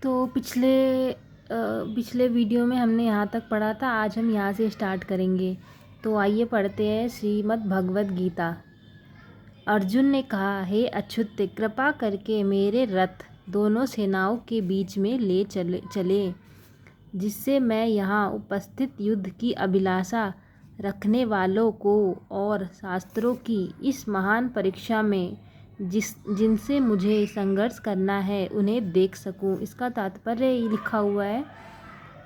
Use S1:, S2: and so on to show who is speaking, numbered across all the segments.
S1: तो पिछले वीडियो में हमने यहाँ तक पढ़ा था। आज हम यहाँ से स्टार्ट करेंगे। तो आइए पढ़ते हैं श्रीमद् भगवद गीता। अर्जुन ने कहा, हे अच्युत, कृपा करके मेरे रथ दोनों सेनाओं के बीच में ले चले जिससे मैं यहाँ उपस्थित युद्ध की अभिलाषा रखने वालों को और शास्त्रों की इस महान परीक्षा में जिनसे मुझे संघर्ष करना है उन्हें देख सकूं। इसका तात्पर्य लिखा हुआ है,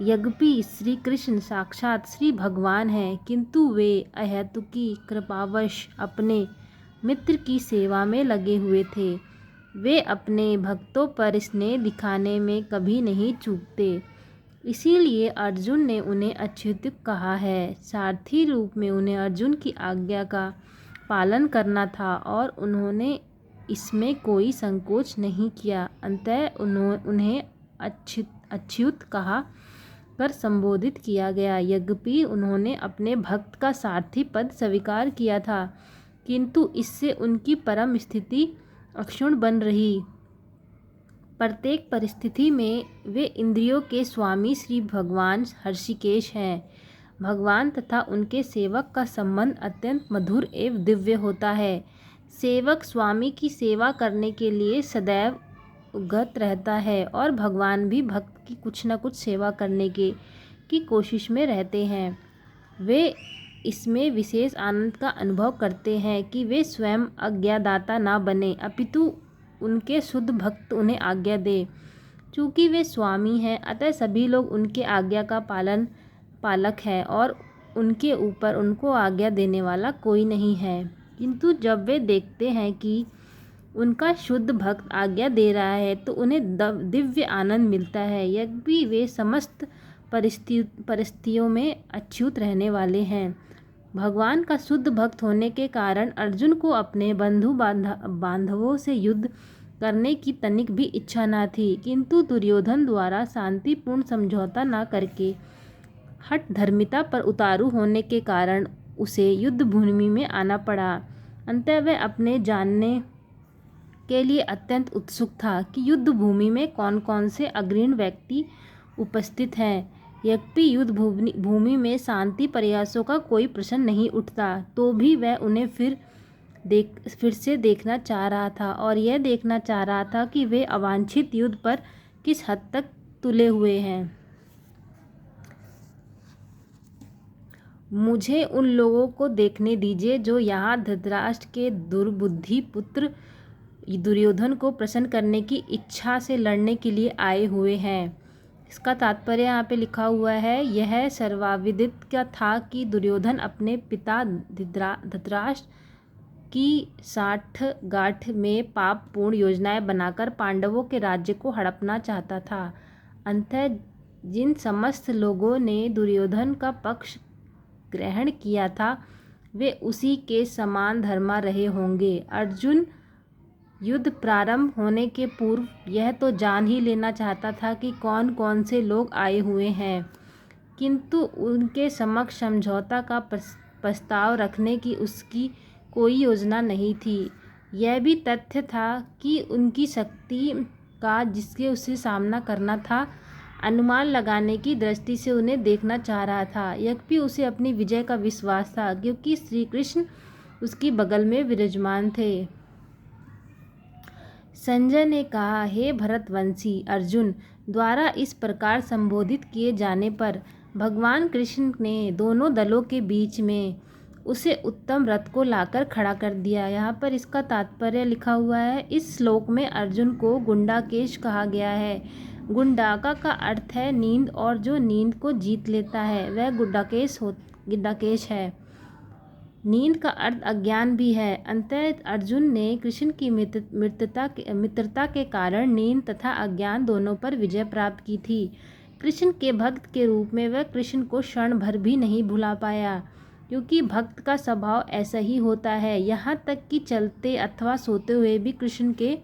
S1: यद्यपि श्री कृष्ण साक्षात श्री भगवान हैं, किंतु वे अहेतुकी कृपावश अपने मित्र की सेवा में लगे हुए थे। वे अपने भक्तों पर स्नेह दिखाने में कभी नहीं चूकते। इसीलिए अर्जुन ने उन्हें अच्युत कहा है। सारथी रूप में उन्हें अर्जुन की आज्ञा का पालन करना था और उन्होंने इसमें कोई संकोच नहीं किया। अतः उन्हें अच्युत कहा कर संबोधित किया गया। यद्यपि उन्होंने अपने भक्त का सारथी पद स्वीकार किया था, किंतु इससे उनकी परम स्थिति अक्षुण्ण बन रही। प्रत्येक परिस्थिति में वे इंद्रियों के स्वामी श्री भगवान हृषिकेश हैं। भगवान तथा उनके सेवक का संबंध अत्यंत मधुर एवं दिव्य होता है। सेवक स्वामी की सेवा करने के लिए सदैव उद्यत रहता है और भगवान भी भक्त की कुछ न कुछ सेवा करने की कोशिश में रहते हैं। वे इसमें विशेष आनंद का अनुभव करते हैं कि वे स्वयं आज्ञादाता न बने, अपितु उनके शुद्ध भक्त उन्हें आज्ञा दे। चूँकि वे स्वामी हैं, अतः सभी लोग उनके आज्ञा का पालक है और उनके ऊपर उनको आज्ञा देने वाला कोई नहीं है। किंतु जब वे देखते हैं कि उनका शुद्ध भक्त आज्ञा दे रहा है तो उन्हें दिव्य आनंद मिलता है। यद्यपि वे समस्त परिस्थितियों में अच्युत रहने वाले हैं। भगवान का शुद्ध भक्त होने के कारण अर्जुन को अपने बंधु बांधवों से युद्ध करने की तनिक भी इच्छा न थी, किंतु दुर्योधन द्वारा शांतिपूर्ण समझौता न करके हठ धर्मिता पर उतारू होने के कारण उसे युद्ध भूमि में आना पड़ा। अंततः वह अपने जानने के लिए अत्यंत उत्सुक था कि युद्ध भूमि में कौन कौन से अग्रणी व्यक्ति उपस्थित हैं। यद्यपि युद्ध भूमि में शांति प्रयासों का कोई प्रश्न नहीं उठता, तो भी वह उन्हें फिर से देखना चाह रहा था और यह देखना चाह रहा था कि वे अवांछित युद्ध पर किस हद तक तुले हुए हैं। मुझे उन लोगों को देखने दीजिए जो यहाँ धृतराष्ट्र के दुर्बुद्धि पुत्र दुर्योधन को प्रसन्न करने की इच्छा से लड़ने के लिए आए हुए हैं। इसका तात्पर्य यहाँ पे लिखा हुआ है, यह सर्वविदित क्या था कि दुर्योधन अपने पिता धृतराष्ट्र की साठगांठ में पापपूर्ण योजनाएं बनाकर पांडवों के राज्य को हड़पना चाहता था। अंततः जिन समस्त लोगों ने दुर्योधन का पक्ष ग्रहण किया था वे उसी के समान धर्मा रहे होंगे। अर्जुन युद्ध प्रारंभ होने के पूर्व यह तो जान ही लेना चाहता था कि कौन कौन से लोग आए हुए हैं, किंतु उनके समक्ष समझौता का प्रस्ताव रखने की उसकी कोई योजना नहीं थी। यह भी तथ्य था कि उनकी शक्ति का जिसके उसे सामना करना था, अनुमान लगाने की दृष्टि से उन्हें देखना चाह रहा था। यद्यपि उसे अपनी विजय का विश्वास था, क्योंकि श्री कृष्ण उसकी बगल में विराजमान थे। संजय ने कहा, हे भरतवंशी, अर्जुन द्वारा इस प्रकार संबोधित किए जाने पर भगवान कृष्ण ने दोनों दलों के बीच में उसे उत्तम रथ को लाकर खड़ा कर दिया। यहाँ पर इसका तात्पर्य लिखा हुआ है। इस श्लोक में अर्जुन को गुंडाकेश कहा गया है। गुंडाका का अर्थ है नींद, और जो नींद को जीत लेता है वह गुंडाकेश है। नींद का अर्थ अज्ञान भी है। अंततः अर्जुन ने कृष्ण की मित्रता के कारण नींद तथा अज्ञान दोनों पर विजय प्राप्त की थी। कृष्ण के भक्त के रूप में वह कृष्ण को क्षण भर भी नहीं भुला पाया, क्योंकि भक्त का स्वभाव ऐसा ही होता है। यहाँ तक कि चलते अथवा सोते हुए भी कृष्ण के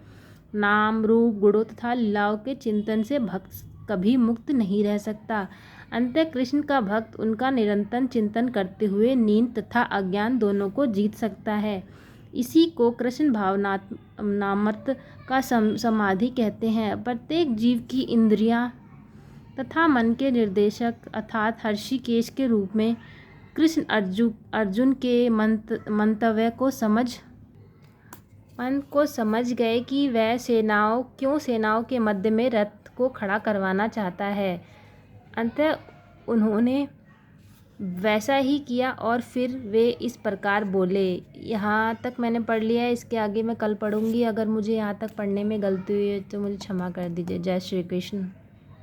S1: नाम, रूप, गुणों तथा लीलाओं के चिंतन से भक्त कभी मुक्त नहीं रह सकता। अंततः कृष्ण का भक्त उनका निरंतर चिंतन करते हुए नींद तथा अज्ञान दोनों को जीत सकता है। इसी को कृष्ण भावनामृत का समाधि कहते हैं। प्रत्येक जीव की इंद्रियां तथा मन के निर्देशक अर्थात हृषिकेश के रूप में कृष्ण अर्जुन के मंतव्य को समझ गए कि वह सेनाओं के मध्य में रथ को खड़ा करवाना चाहता है। अंततः उन्होंने वैसा ही किया और फिर वे इस प्रकार बोले। यहाँ तक मैंने पढ़ लिया है, इसके आगे मैं कल पढ़ूंगी। अगर मुझे यहाँ तक पढ़ने में गलती हुई है तो मुझे क्षमा कर दीजिए। जय श्री कृष्ण।